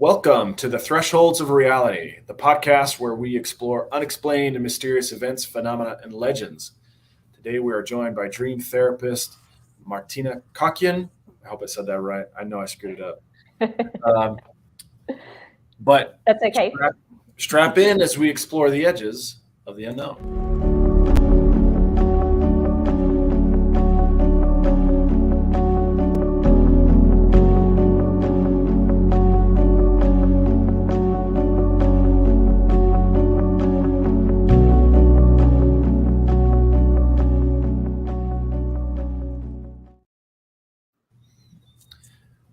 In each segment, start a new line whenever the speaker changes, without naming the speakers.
Welcome to the Thresholds of Reality, the podcast where we explore unexplained and mysterious events, phenomena, and legends. Today we are joined by dream therapist Martina Kocian. I hope I said that right. I know I screwed it up. But
That's okay.
Strap in as we explore the edges of the unknown.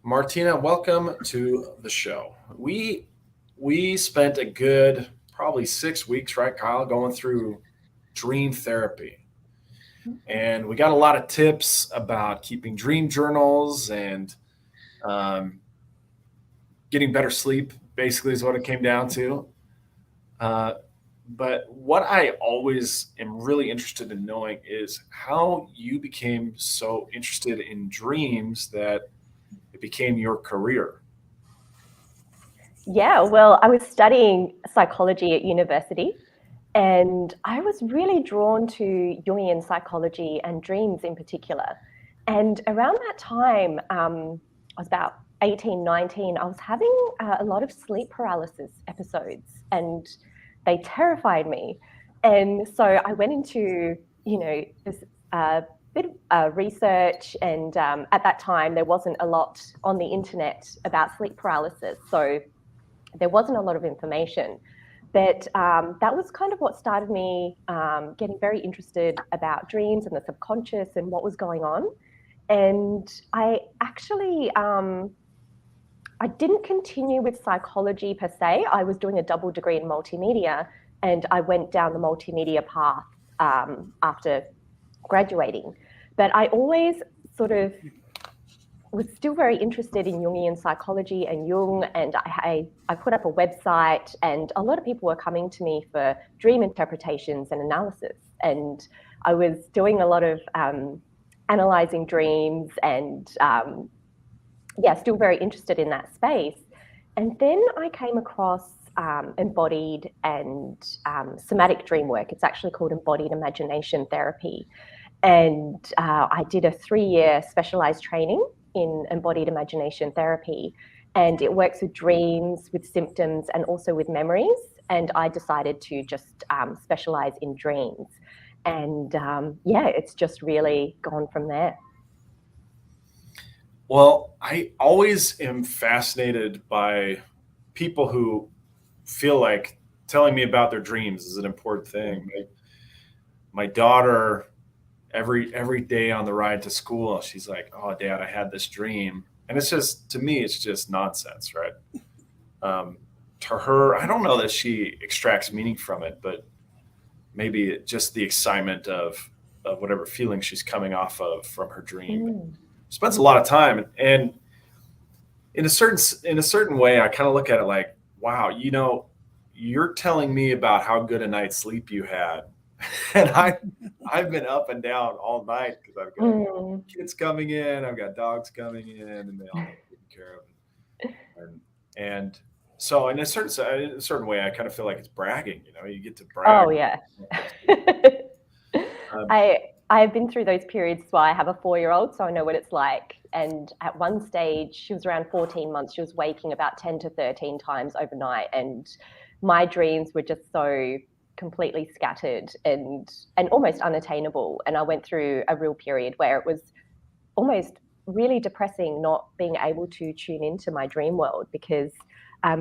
Martina, welcome to the show. We spent a good probably 6 weeks, right, Kyle, going through dream therapy. And we got a lot of tips about keeping dream journals and getting better sleep, basically, is what it came down to. But what I always am really interested in knowing is how you became so interested in dreams that it became your career.
Yeah, well, I was studying psychology at university, and I was really drawn to Jungian psychology and dreams in particular. And around that time, I was about 18, 19, I was having a lot of sleep paralysis episodes, and they terrified me. And so I went into, this bit of research, and at that time, there wasn't a lot on the internet about sleep paralysis. So there wasn't a lot of information, but that was kind of what started me getting very interested about dreams and the subconscious and what was going on. And I actually, I didn't continue with psychology per se. I was doing a double degree in multimedia, and I went down the multimedia path after graduating. But I always sort of was still very interested in Jungian psychology and Jung, and I put up a website, and a lot of people were coming to me for dream interpretations and analysis, and I was doing a lot of analyzing dreams and still very interested in that space. And then I came across embodied and somatic dream work. It's actually called embodied imagination therapy, and I did a 3-year specialized training in embodied imagination therapy, and it works with dreams, with symptoms, and also with memories. And I decided to just specialize in dreams, and it's just really gone from there.
Well, I always am fascinated by people who feel like telling me about their dreams is an important thing. My daughter, every day on the ride to school, she's like, "Oh, Dad, I had this dream," and it's just, to me, it's just nonsense, right? To her, I don't know that she extracts meaning from it, but maybe just the excitement of whatever feeling she's coming off of from her dream. Spends a lot of time, and in a certain way, I kind of look at it like, wow, you're telling me about how good a night's sleep you had. And I've been up and down all night because I've got kids coming in, I've got dogs coming in, and they all get taken care of. And so in a certain way, I kind of feel like it's bragging. You get to brag.
Oh yeah. I've been through those periods where I have a 4-year-old, so I know what it's like. And at one stage, she was around 14 months. She was waking about 10 to 13 times overnight, and my dreams were just so completely scattered and almost unattainable. And I went through a real period where it was almost really depressing not being able to tune into my dream world, because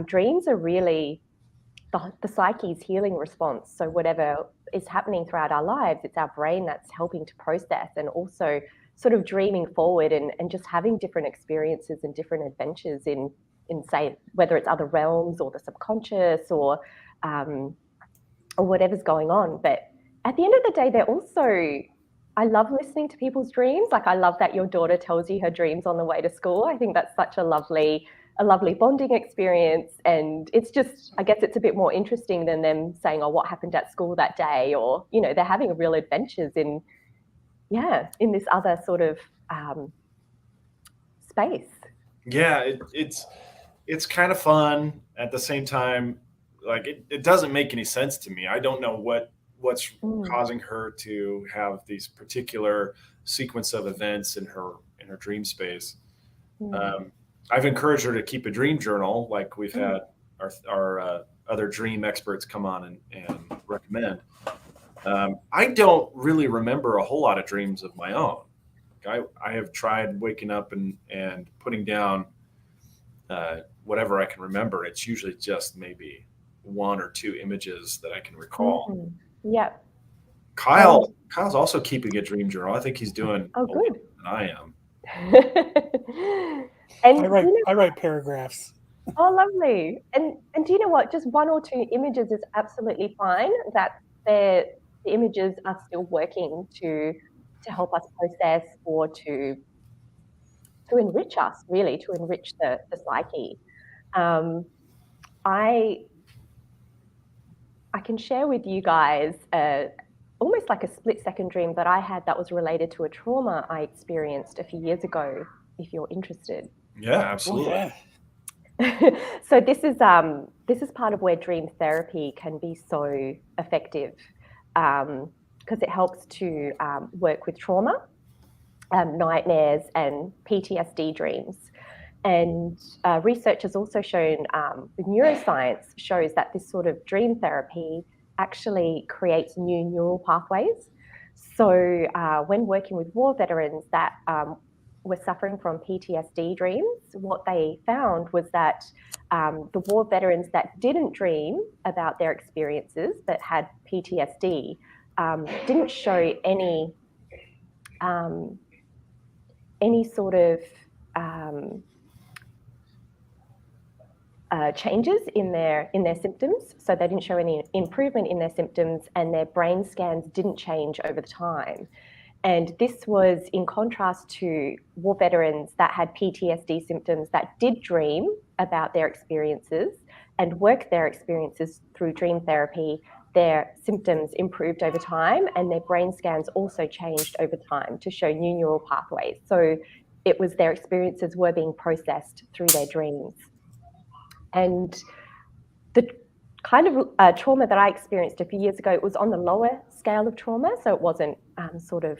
dreams are really the psyche's healing response. So whatever is happening throughout our lives, it's our brain that's helping to process, and also sort of dreaming forward and just having different experiences and different adventures in say, whether it's other realms or the subconscious or whatever's going on. But at the end of the day, they're also, I love listening to people's dreams. Like, I love that your daughter tells you her dreams on the way to school. I think that's such a lovely bonding experience. And it's just, I guess it's a bit more interesting than them saying, oh, what happened at school that day? Or, they're having real adventures in this other sort of space.
Yeah, it's kind of fun at the same time. Like it doesn't make any sense to me. I don't know what's causing her to have these particular sequence of events in her dream space. Um, I've encouraged her to keep a dream journal, like we've had our other dream experts come on and recommend. I don't really remember a whole lot of dreams of my own. I have tried waking up and putting down whatever I can remember. It's usually just maybe one or two images that I can recall.
Yeah.
Kyle's also keeping a dream journal. I think he's doing a lot
good.
more than I am.
And
I write paragraphs.
Oh, lovely. And do you know what? Just one or two images is absolutely fine. That the images are still working to help us process or to enrich us, really, to enrich the psyche. I can share with you guys almost like a split-second dream that I had that was related to a trauma I experienced a few years ago, if you're interested.
Yeah, absolutely.
Yeah.
So this is part of where dream therapy can be so effective, because it helps to work with trauma, nightmares, and PTSD dreams. And research has also shown, with neuroscience, shows that this sort of dream therapy actually creates new neural pathways. So when working with war veterans that were suffering from PTSD dreams, what they found was that the war veterans that didn't dream about their experiences but had PTSD didn't show any sort of changes in their symptoms. So they didn't show any improvement in their symptoms, and their brain scans didn't change over the time. And this was in contrast to war veterans that had PTSD symptoms that did dream about their experiences and work their experiences through dream therapy. Their symptoms improved over time, and their brain scans also changed over time to show new neural pathways. So it was their experiences were being processed through their dreams. And the kind of trauma that I experienced a few years ago, it was on the lower scale of trauma. So it wasn't sort of,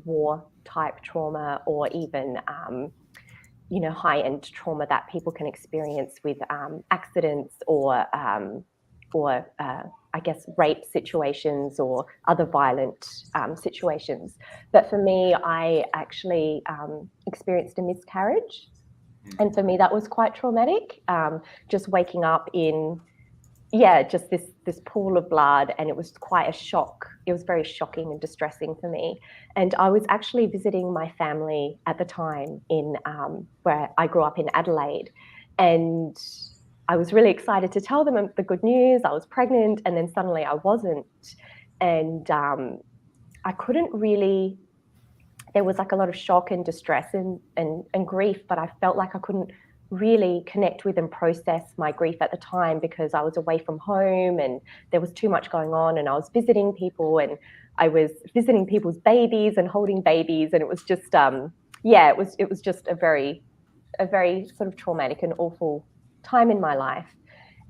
war type trauma or even, high-end trauma that people can experience with accidents or I guess, rape situations or other violent situations. But for me, I actually experienced a miscarriage. And for me, that was quite traumatic, just waking up in, just this pool of blood, and it was quite a shock. It was very shocking and distressing for me. And I was actually visiting my family at the time in where I grew up in Adelaide. And I was really excited to tell them the good news. I was pregnant, and then suddenly I wasn't. And I couldn't really, there was like a lot of shock and distress and grief, but I felt like I couldn't really connect with and process my grief at the time because I was away from home and there was too much going on, and I was visiting people, and I was visiting people's babies and holding babies, and it was just it was just a very sort of traumatic and awful time in my life.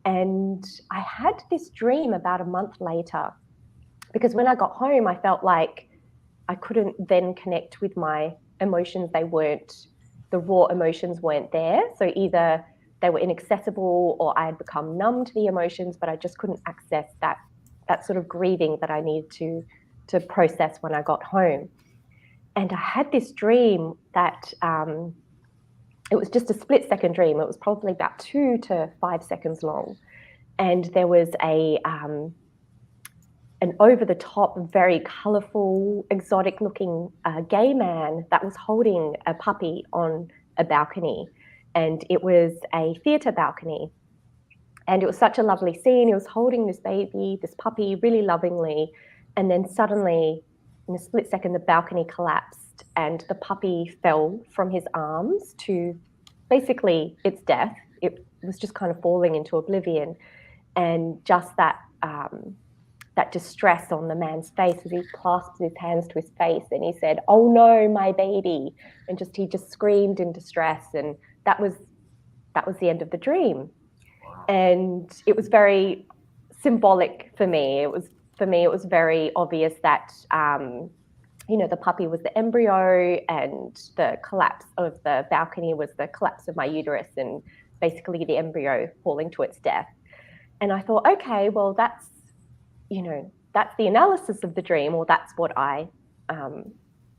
And I had this dream about a month later, because when I got home, I felt like I couldn't then connect with my emotions. The raw emotions weren't there. So either they were inaccessible or I had become numb to the emotions, but I just couldn't access that sort of grieving that I needed to process when I got home. And I had this dream that it was just a split-second dream. It was probably about 2 to 5 seconds long. And there was an over-the-top, very colourful, exotic-looking gay man that was holding a puppy on a balcony. And it was a theatre balcony. And it was such a lovely scene. He was holding this baby, this puppy, really lovingly. And then suddenly, in a split second, the balcony collapsed and the puppy fell from his arms to basically its death. It was just kind of falling into oblivion. And just that distress on the man's face as he clasped his hands to his face and he said, "Oh no, my baby." And he just screamed in distress. And that was that was the end of the dream.
Wow.
And it was very symbolic for me. It was very obvious that the puppy was the embryo, and the collapse of the balcony was the collapse of my uterus, and basically the embryo falling to its death. And I thought, okay, well, that's the analysis of the dream, or that's what I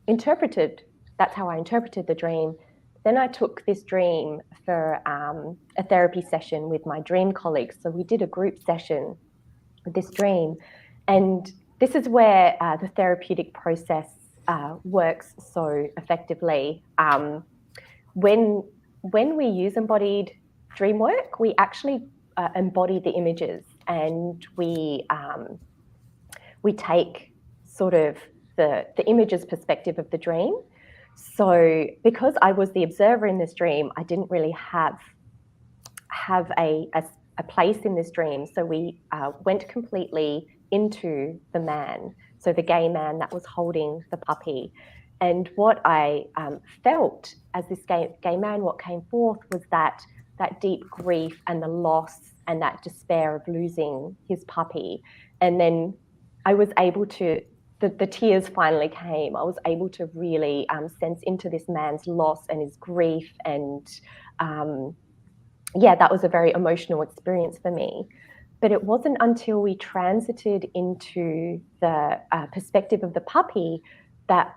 interpreted. That's how I interpreted the dream. Then I took this dream for a therapy session with my dream colleagues. So we did a group session with this dream. And this is where the therapeutic process works so effectively. When we use embodied dream work, we actually embody the images, and we take sort of the images perspective of the dream. So because I was the observer in this dream, I didn't really have a place in this dream. So we went completely into the man, so the gay man that was holding the puppy. And what I felt as this gay man, what came forth was that deep grief and the loss and that despair of losing his puppy. And then I was able to, the tears finally came. I was able to really sense into this man's loss and his grief. And that was a very emotional experience for me. But it wasn't until we transited into the perspective of the puppy that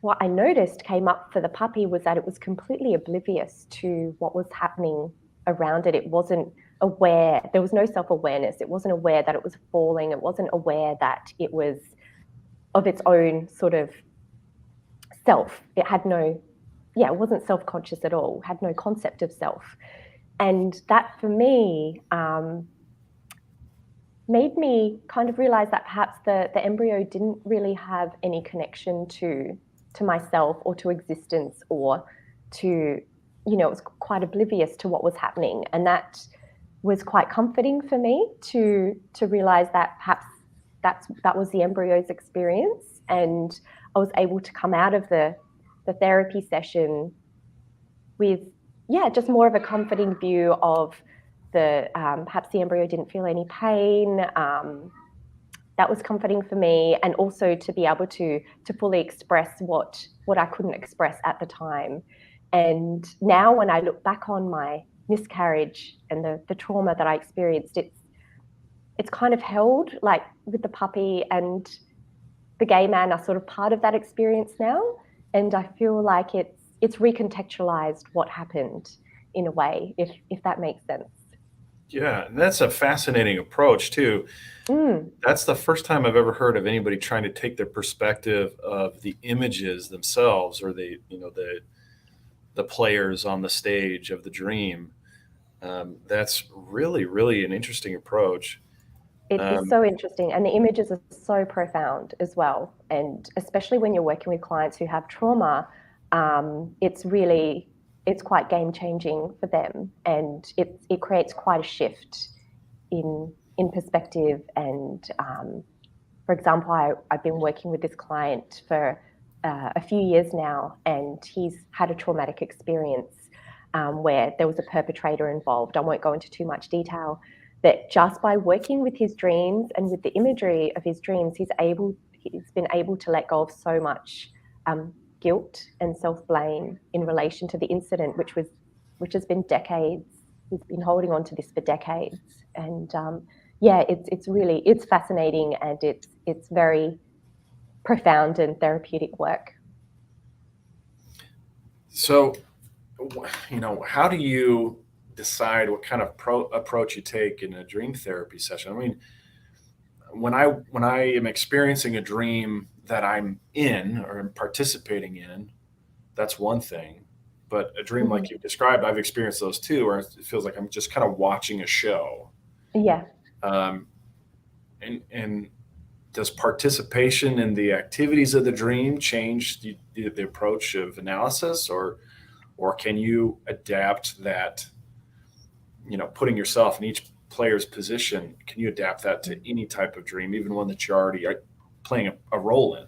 what I noticed came up for the puppy was that it was completely oblivious to what was happening around it. It wasn't aware. There was no self-awareness. It wasn't aware that it was falling. It wasn't aware that it was of its own sort of self. It wasn't self-conscious at all, had no concept of self. And that for me made me kind of realize that perhaps the embryo didn't really have any connection to myself or to existence, or to, it was quite oblivious to what was happening. And that was quite comforting for me to realize that perhaps that was the embryo's experience. And I was able to come out of the therapy session with, just more of a comforting view of perhaps the embryo didn't feel any pain. That was comforting for me, and also to be able to fully express what I couldn't express at the time. And now when I look back on my miscarriage and the trauma that I experienced, it's kind of held, like with the puppy and the gay man are sort of part of that experience now. And I feel like it's recontextualized what happened in a way, if that makes sense.
Yeah, and that's a fascinating approach too. That's the first time I've ever heard of anybody trying to take the perspective of the images themselves, or the players on the stage of the dream. That's really, really an interesting approach.
It is so interesting, and the images are so profound as well. And especially when you're working with clients who have trauma, it's quite game changing for them, and it creates quite a shift in perspective. And for example, I've been working with this client for a few years now, and he's had a traumatic experience where there was a perpetrator involved. I won't go into too much detail, but just by working with his dreams and with the imagery of his dreams, he's been able to let go of so much guilt and self-blame in relation to the incident, which has been decades. He's been holding on to this for decades. And it's fascinating, and it's very profound and therapeutic work. So,
how do you decide what kind of approach you take in a dream therapy session? I mean, when I am experiencing a dream that I'm in or am participating in, that's one thing. But a dream like you described, I've experienced those too, where it feels like I'm just kind of watching a show.
Yeah.
And does participation in the activities of the dream change the approach of analysis, or can you adapt that, putting yourself in each player's position, can you adapt that to any type of dream, even one that you're already playing a role in?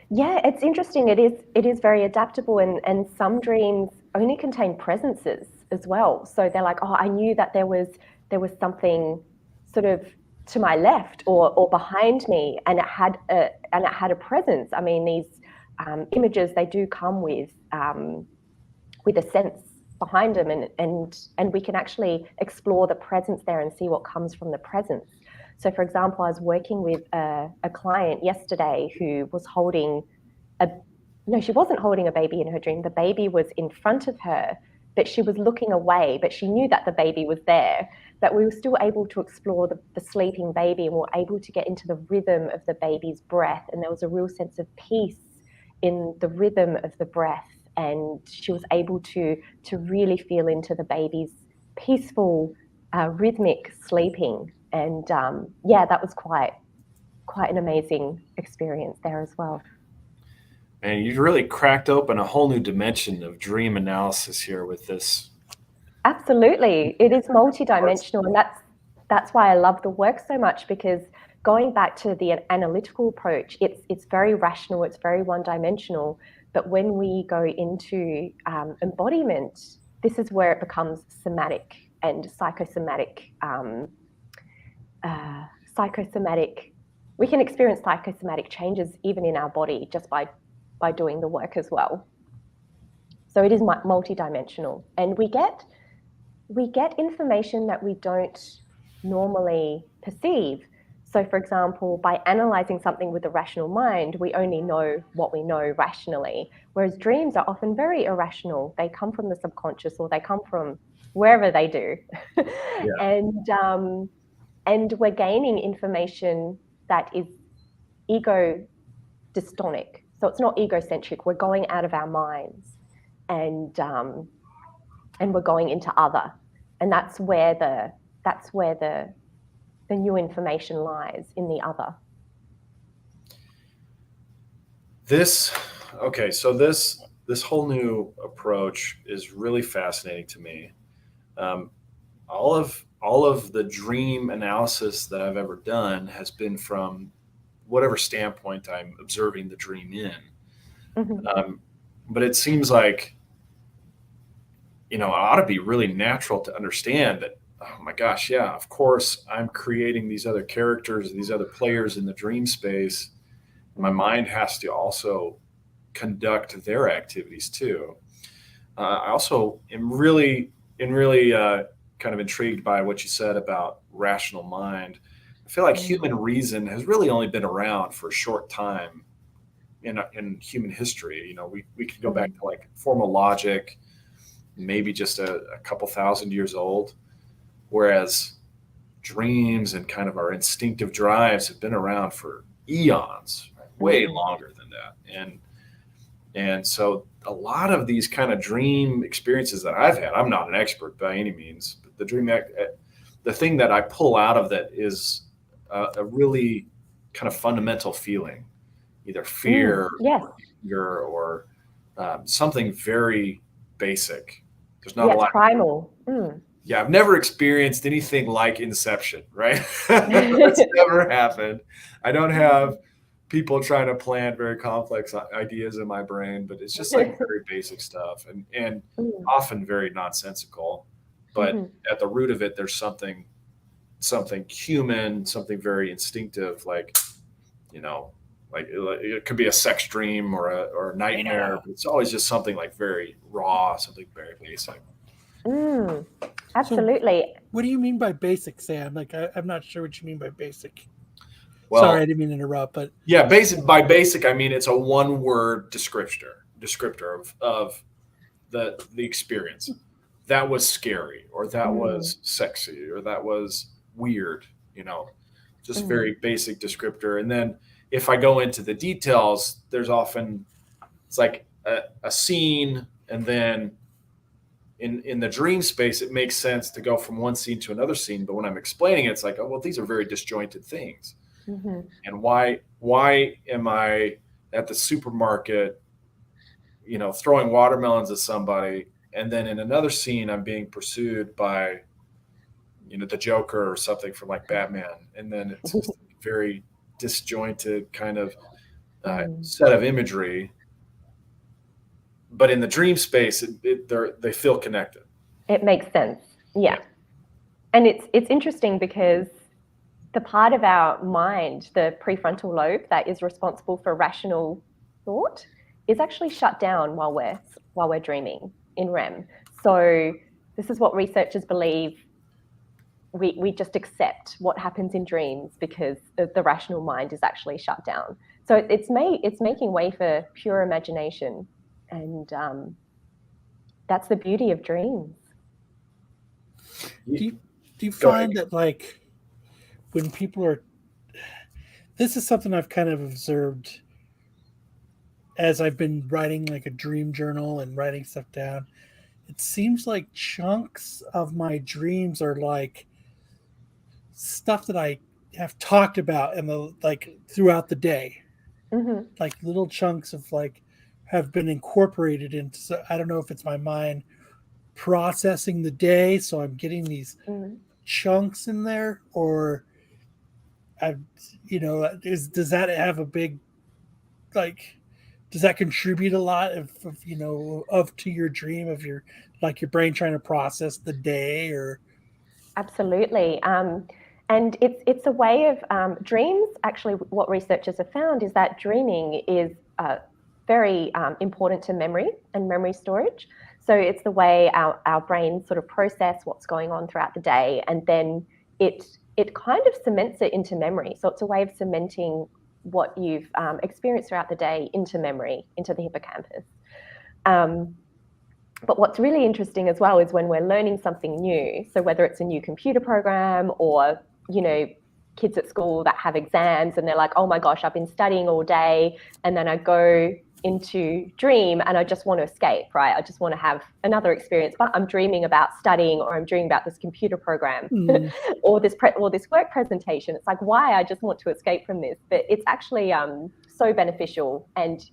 Yeah, it's interesting. It is very adaptable, and some dreams only contain presences as well. So they're like, oh, I knew that there was something sort of to my left or behind me, and it had a presence. I mean, these images, they do come with a sense behind them, and we can actually explore the presence there and see what comes from the presence. So, for example, I was working with a client yesterday who was holding she wasn't holding a baby in her dream. The baby was in front of her, but she was looking away, but she knew that the baby was there. But we were still able to explore the sleeping baby, and we were able to get into the rhythm of the baby's breath. And there was a real sense of peace in the rhythm of the breath. And she was able to really feel into the baby's peaceful, rhythmic sleeping. And that was quite an amazing experience there as well.
And you really cracked open a whole new dimension of dream analysis here with this.
Absolutely. It is multidimensional, and that's why I love the work so much, because going back to the analytical approach, it's very rational, it's very one-dimensional. But when we go into embodiment, this is where it becomes somatic and psychosomatic. We can experience psychosomatic changes even in our body just by doing the work as well. So it is multidimensional, and we get information that we don't normally perceive. So, for example, by analyzing something with a rational mind, we only know what we know rationally, whereas dreams are often very irrational. They come from the subconscious, or they come from wherever they do. Yeah. And we're gaining information that is ego dystonic. So it's not egocentric. We're going out of our minds, and we're going into other, and that's where the new information lies, in the other.
This whole new approach is really fascinating to me. All of the dream analysis that I've ever done has been from whatever standpoint I'm observing the dream in. Mm-hmm. But it seems like, it ought to be really natural to understand that, oh my gosh, yeah, of course, I'm creating these other characters, these other players in the dream space. My mind has to also conduct their activities too. I also am really kind of intrigued by what you said about rational mind. I feel like human reason has really only been around for a short time in human history. We could go back to like formal logic, maybe just a couple thousand years old, whereas dreams and kind of our instinctive drives have been around for eons, right? Way longer than that. And so a lot of these kind of dream experiences that I've had, I'm not an expert by any means, but the thing that I pull out of that is a really kind of fundamental feeling, either fear, or anger, or something very basic. There's not a lot.
Primal.
Yeah, I've never experienced anything like Inception, right? That's never happened. I don't have people trying to plant very complex ideas in my brain, but it's just like very basic stuff and often very nonsensical. But at the root of it, there's something human, something very instinctive, like it could be a sex dream or a nightmare. But it's always just something like very raw, something very basic.
Absolutely.
So what do you mean by basic, Sam? Like, I'm not sure what you mean by basic.
Well,
sorry, I didn't mean to interrupt, but
yeah, by basic, I mean it's a one-word descriptor of the experience. That was scary, or that was sexy, or that was weird. Just very basic descriptor. And then if I go into the details, it's like a scene, and then in the dream space, it makes sense to go from one scene to another scene. But when I'm explaining it, it's like, oh, well, these are very disjointed things. And why am I at the supermarket, throwing watermelons at somebody, and then in another scene I'm being pursued by, the Joker or something from like Batman, and then it's just very disjointed kind of set of imagery. but in the dream space, they feel connected.
It makes sense. Yeah. And it's interesting because the part of our mind, the prefrontal lobe that is responsible for rational thought, is actually shut down while we're dreaming in REM. So this is what researchers believe. We just accept what happens in dreams because the rational mind is actually shut down. So it's making way for pure imagination, and that's the beauty of dreams.
Do you find that, like, when people are, this is something I've kind of observed as I've been writing like a dream journal and writing stuff down. It seems like chunks of my dreams are like stuff that I have talked about in the like throughout the day.
Mm-hmm.
Like little chunks of like have been incorporated into. So I don't know if it's my mind processing the day, so I'm getting these chunks in there, or does that have a big, like, does that contribute a lot of to your dream of your, like, your brain trying to process the day? Or
Absolutely. And it's a way of dreams. Actually, what researchers have found is that dreaming is very important to memory and memory storage. So it's the way our brains sort of process what's going on throughout the day, and then it kind of cements it into memory. So it's a way of cementing what you've experienced throughout the day into memory, into the hippocampus. But what's really interesting as well is when we're learning something new. So whether it's a new computer program or, kids at school that have exams and they're like, oh my gosh, I've been studying all day. And then I go into dream and I just want to escape, right? I just want to have another experience, but I'm dreaming about studying, or I'm dreaming about this computer program or this work presentation. It's like, why? I just want to escape from this. But it's actually so beneficial, and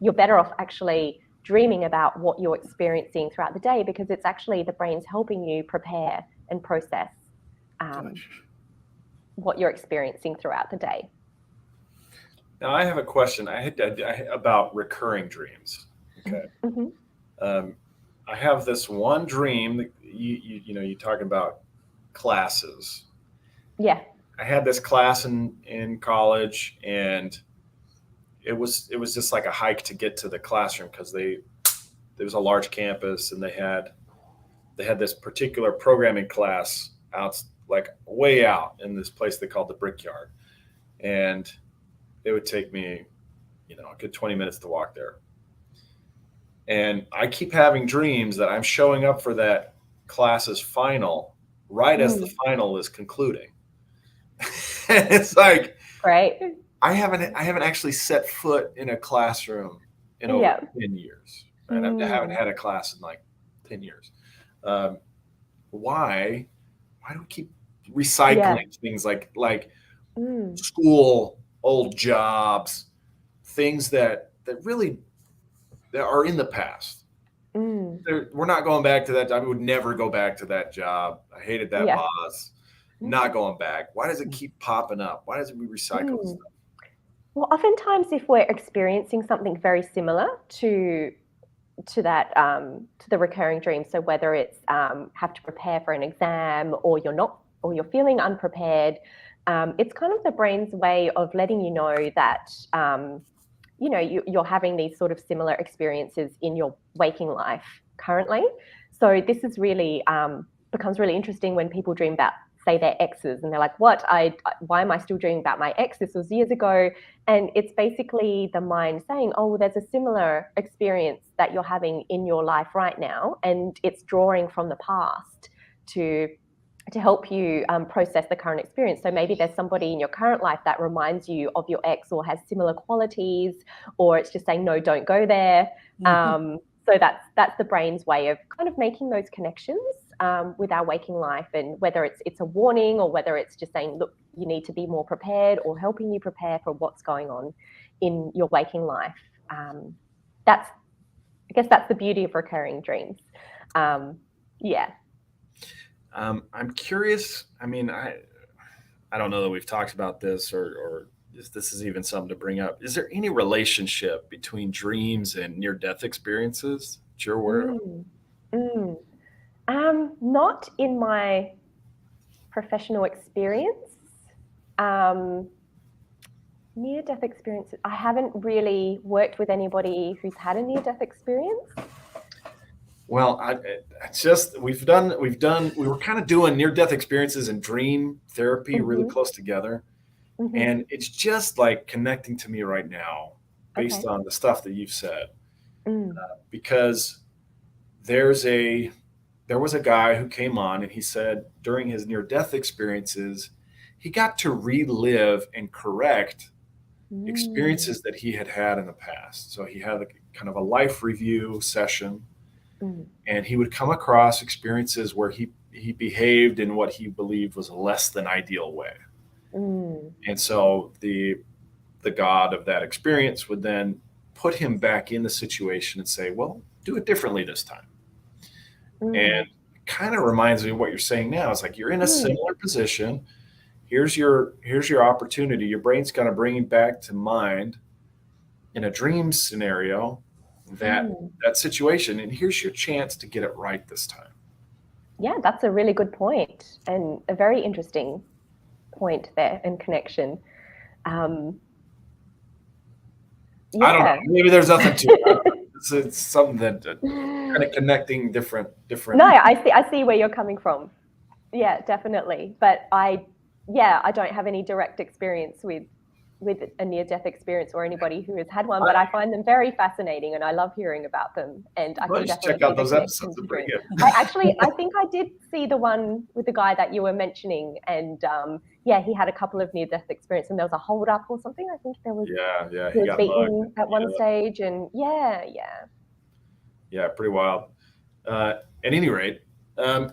you're better off actually dreaming about what you're experiencing throughout the day, because it's actually the brain's helping you prepare and process what you're experiencing throughout the day.
Now, I have a question about recurring dreams. Okay.
Mm-hmm.
I have this one dream that you talking about classes.
Yeah.
I had this class in college, and it was just like a hike to get to the classroom, because there was a large campus, and they had this particular programming class out, like way out in this place they called the Brickyard, and it would take me a good 20 minutes to walk there. And I keep having dreams that I'm showing up for that class's final right as the final is concluding. And it's like,
right,
I haven't actually set foot in a classroom in over 10 years. Right? I haven't had a class in like 10 years. Why do we keep recycling things like school, old jobs, things that really that are in the past? We're not going back to that. I would never go back to that job. I hated that boss. Not going back. Why does it keep popping up? Why does it we recycle stuff?
Well, oftentimes if we're experiencing something very similar to that, to the recurring dream, so whether it's have to prepare for an exam, or you're feeling unprepared, it's kind of the brain's way of letting you know that you're having these sort of similar experiences in your waking life currently. So this is really becomes really interesting when people dream about, say, their exes, and they're like, what? Why am I still dreaming about my ex? This was years ago. And it's basically the mind saying, oh, well, there's a similar experience that you're having in your life right now, and it's drawing from the past to help you process the current experience. So maybe there's somebody in your current life that reminds you of your ex, or has similar qualities, or it's just saying, no, don't go there. So that's the brain's way of kind of making those connections with our waking life, and whether it's a warning, or whether it's just saying, look, you need to be more prepared, or helping you prepare for what's going on in your waking life. I guess that's the beauty of recurring dreams.
I'm curious. I mean, I don't know that we've talked about this or if this is even something to bring up, is there any relationship between dreams and near-death experiences that you're aware of?
Mm. Not in my professional experience. Near-death experiences. I haven't really worked with anybody who's had a near-death experience.
Well, we were kind of doing near-death experiences and dream therapy really close together. And it's just like connecting to me right now based on the stuff that you've said. Because there was a guy who came on and he said during his near-death experiences, he got to relive and correct experiences that he had in the past. So he had kind of a life review session, and he would come across experiences where he behaved in what he believed was a less than ideal way. And so the God of that experience would then put him back in the situation and say, well, do it differently this time. And it kind of reminds me of what you're saying now. It's like you're in a similar position. Here's your opportunity. Your brain's kind of bringing back to mind in a dream scenario that situation, and here's your chance to get it right this time.
Yeah, that's a really good point, and a very interesting point there and connection.
I don't know. Maybe there's nothing to it. It's something that kind of connecting different.
No, I see where you're coming from. Yeah, definitely. But I don't have any direct experience with a near-death experience or anybody who has had one, but I find them very fascinating and I love hearing about them. And I can definitely
check out those episodes.
I think I did see the one with the guy that you were mentioning, and he had a couple of near-death experiences, and there was a hold-up or something. I think there was. He was beaten at one stage, and
pretty wild. At any rate,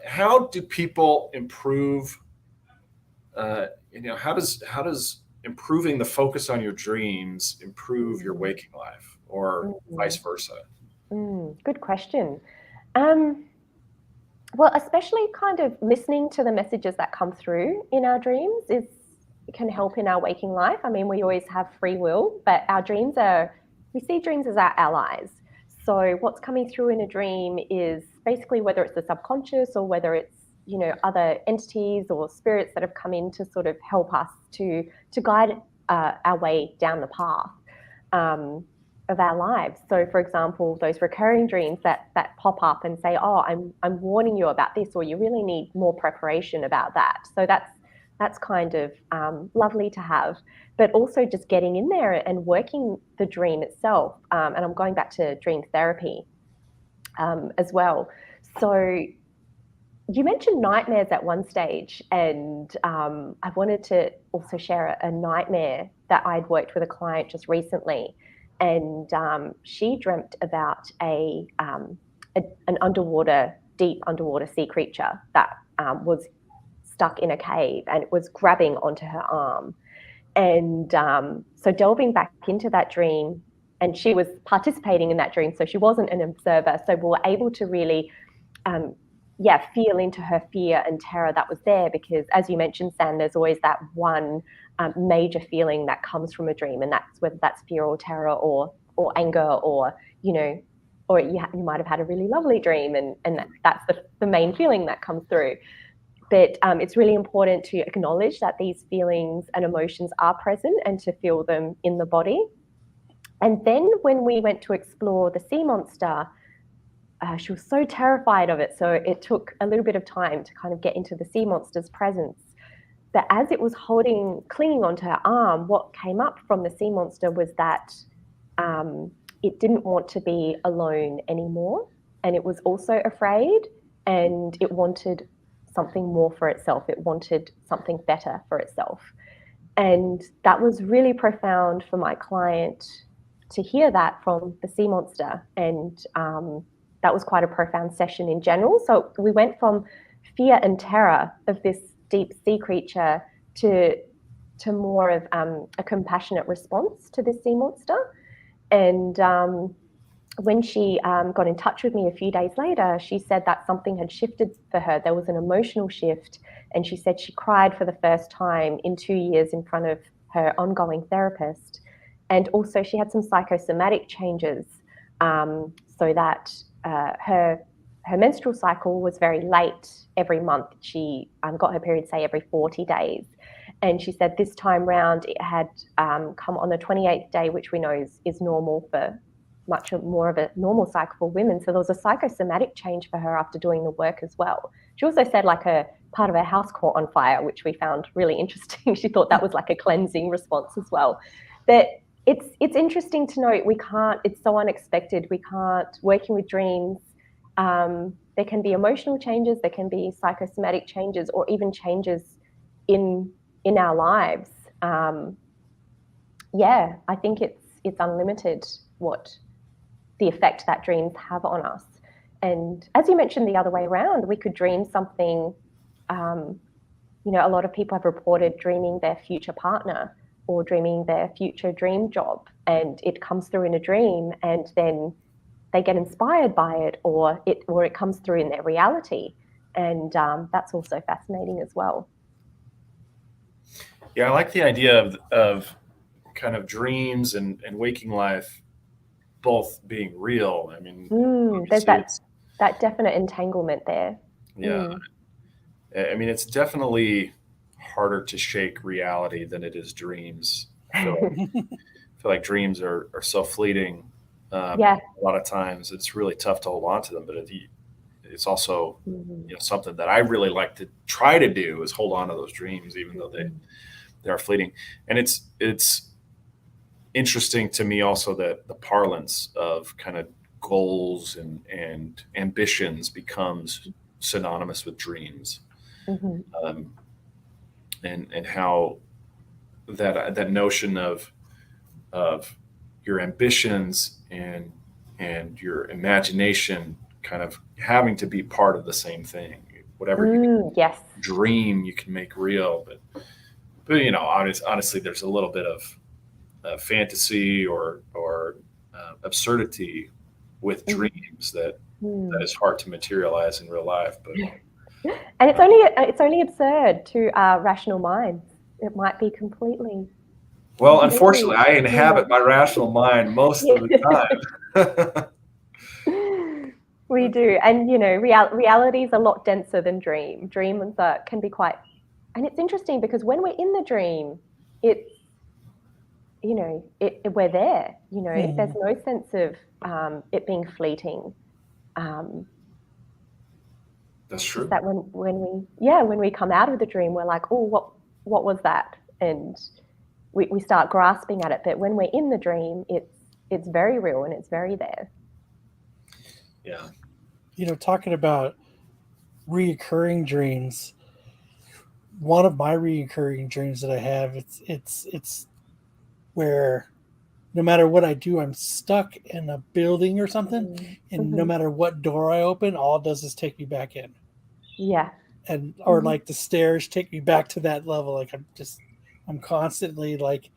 how do people improve? How does improving the focus on your dreams improve your waking life, or vice versa?
Good question. Well, especially kind of listening to the messages that come through in our dreams can help in our waking life. I mean, we always have free will, but we see dreams as our allies. So what's coming through in a dream is basically whether it's the subconscious or whether it's other entities or spirits that have come in to sort of help us to guide our way down the path of our lives. So, for example, those recurring dreams that pop up and say, "Oh, I'm warning you about this," or "You really need more preparation about that." So that's kind of lovely to have. But also just getting in there and working the dream itself. And I'm going back to dream therapy as well. So you mentioned nightmares at one stage, and I wanted to also share a nightmare that I'd worked with a client just recently, and she dreamt about an deep underwater sea creature that was stuck in a cave, and it was grabbing onto her arm. And so delving back into that dream, and she was participating in that dream, so she wasn't an observer, so we were able to really feel into her fear and terror that was there, because as you mentioned, Sam, there's always that one major feeling that comes from a dream, and that's whether that's fear or terror or anger, or or you might have had a really lovely dream, and that's the main feeling that comes through. But it's really important to acknowledge that these feelings and emotions are present and to feel them in the body. And then when we went to explore the sea monster, she was so terrified of it. So it took a little bit of time to kind of get into the sea monster's presence. But as it was clinging onto her arm, what came up from the sea monster was that it didn't want to be alone anymore. And it was also afraid, and it wanted something more for itself. It wanted something better for itself. And that was really profound for my client to hear that from the sea monster. And that was quite a profound session in general. So we went from fear and terror of this deep sea creature to more of a compassionate response to this sea monster. And when she got in touch with me a few days later, she said that something had shifted for her. There was an emotional shift, and she said she cried for the first time in 2 years in front of her ongoing therapist. And also she had some psychosomatic changes, so that her menstrual cycle was very late every month. She got her period, say, every 40 days. And she said this time round it had come on the 28th day, which we know is normal for much more of a normal cycle for women. So there was a psychosomatic change for her after doing the work as well. She also said like part of her house caught on fire, which we found really interesting. She thought that was like a cleansing response as well. But it's interesting to note it's so unexpected. We can't, working with dreams, there can be emotional changes, there can be psychosomatic changes, or even changes in our lives. Yeah, I think it's unlimited what the effect that dreams have on us. And as you mentioned, the other way around, we could dream something. A lot of people have reported dreaming their future partner or dreaming their future dream job, and it comes through in a dream, and then they get inspired by it, or it comes through in their reality. And that's also fascinating as well.
Yeah, I like the idea of kind of dreams and waking life both being real. I mean,
there's that definite entanglement there.
Yeah. I mean, it's definitely harder to shake reality than it is dreams. I feel like dreams are so fleeting. A lot of times it's really tough to hold on to them, but it's also something that I really like to try to do is hold on to those dreams, even though they are fleeting. And it's interesting to me also that the parlance of kind of goals and ambitions becomes synonymous with dreams. And how that notion of your ambitions and your imagination kind of having to be part of the same thing. Whatever you dream, you can make real. But honestly, there's a little bit of fantasy or absurdity with dreams that is hard to materialize in real life. But
and it's only absurd to rational minds. It might be completely.
Well, unfortunately, I inhabit my rational mind most of the
time. We do, and reality is a lot denser than dream. Dreams can be quite, and it's interesting because when we're in the dream, it's we're there. There's no sense of it being fleeting.
That's true.
That when we come out of the dream, we're like, oh, what was that? And we start grasping at it. But when we're in the dream, it's very real and it's very there.
Yeah.
Talking about reoccurring dreams, one of my reoccurring dreams that I have, it's where no matter what I do, I'm stuck in a building or something, and no matter what door I open, all it does is take me back in.
Yeah.
And or like the stairs take me back to that level. Like I'm constantly like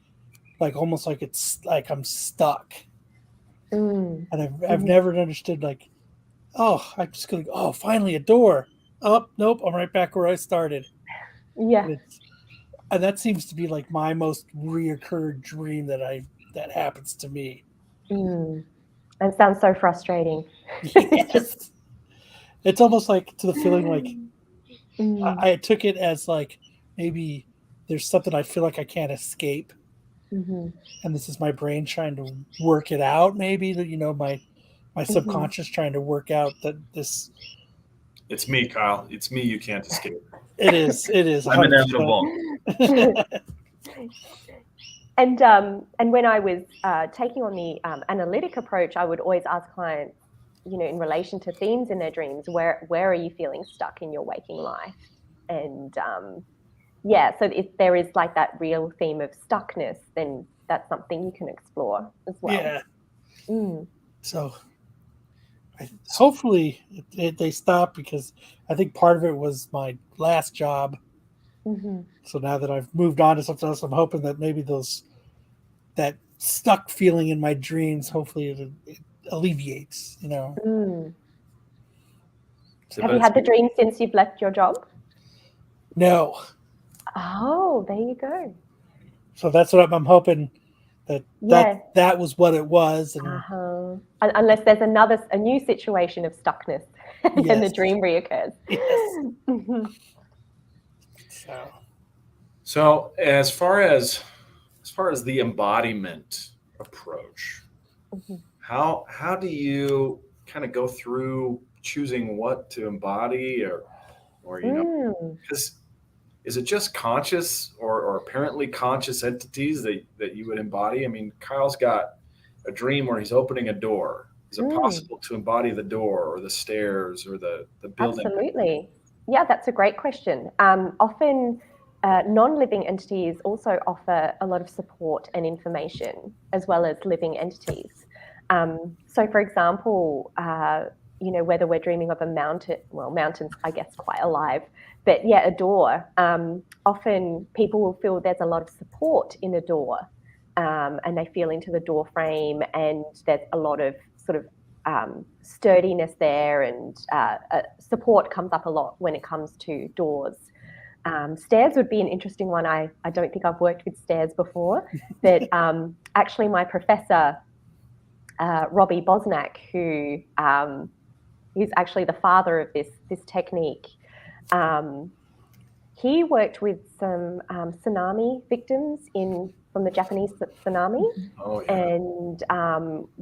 almost like it's like I'm stuck. And I've never understood like, I'm just going, finally a door. Oh, nope, I'm right back where I started.
Yeah.
And that seems to be like my most reoccurred dream that happens to me.
And it sounds so frustrating.
Yes. It's almost like to the feeling like I took it as like maybe there's something I feel like I can't escape. And this is my brain trying to work it out. Maybe my subconscious trying to work out that this.
It's me, Kyle. It's me. You can't escape.
It is.
I'm inevitable.
And when I was taking on the analytic approach, I would always ask clients, in relation to themes in their dreams, where are you feeling stuck in your waking life? And so if there is like that real theme of stuckness, then that's something you can explore as well.
Yeah. So hopefully they stop, because I think part of it was my last job. So now that I've moved on to something else, I'm hoping that maybe that stuck feeling in my dreams, hopefully it alleviates,
Have you had the dream since you've left your job?
No.
Oh, there you go.
So that's what I'm hoping that was what it was. And
unless there's a new situation of stuckness, and then the dream reoccurs.
Yes.
So as far as the embodiment approach, how do you kind of go through choosing what to embody, or because is it just conscious or apparently conscious entities that you would embody? I mean, Kyle's got a dream where he's opening a door. Is it possible to embody the door or the stairs or the building?
Absolutely. Yeah, that's a great question. Often non-living entities also offer a lot of support and information, as well as living entities. So for example, whether we're dreaming of a mountain, well, mountains, I guess, quite alive, but yeah, a door. Often people will feel there's a lot of support in a door, and they feel into the door frame, and there's a lot of sort of sturdiness there, and support comes up a lot when it comes to doors. Stairs would be an interesting one. I don't think I've worked with stairs before, but actually my professor, Robbie Bosnack, who's actually the father of this technique, he worked with some tsunami victims from the Japanese tsunami.
Oh, yeah.
And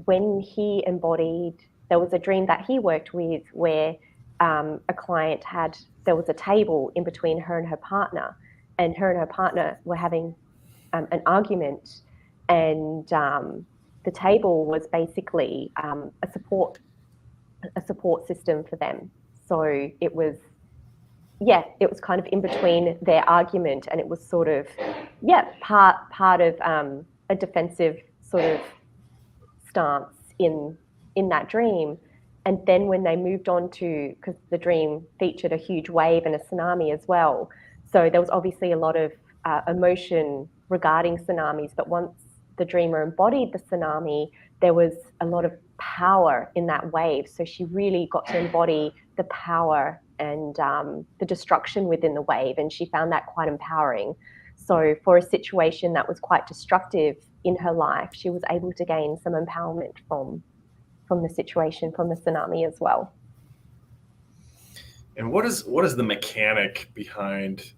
when he embodied, there was a dream that he worked with where a client there was a table in between her and her partner, and her and her partner were having an argument, and the table was basically a support system for them. So it was kind of in between their argument, and it was sort of, part of a defensive sort of stance in that dream. And then when they moved on to, because the dream featured a huge wave and a tsunami as well, so there was obviously a lot of emotion regarding tsunamis, but once the dreamer embodied the tsunami, there was a lot of power in that wave. So she really got to embody the power and the destruction within the wave, and she found that quite empowering. So for a situation that was quite destructive in her life, she was able to gain some empowerment from the situation, from the tsunami as well.
And what is the mechanic behind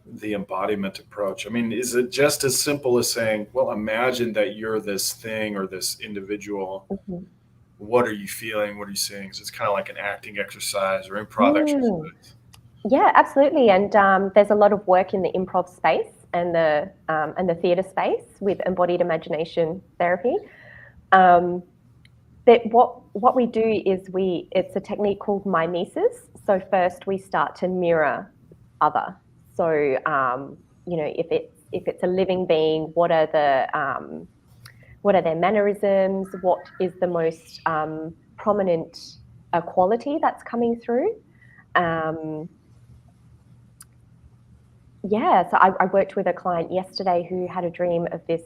the embodiment approach? I mean, is it just as simple as saying, well, imagine that you're this thing or this individual? What are you feeling? What are you seeing? So it's kind of like an acting exercise or improv exercise.
Yeah, absolutely. And there's a lot of work in the improv space and the theatre space with embodied imagination therapy. But what we do is it's a technique called mimesis. So first we start to mirror other. So if it's a living being, what are their mannerisms? What is the most prominent quality that's coming through? So I worked with a client yesterday who had a dream of this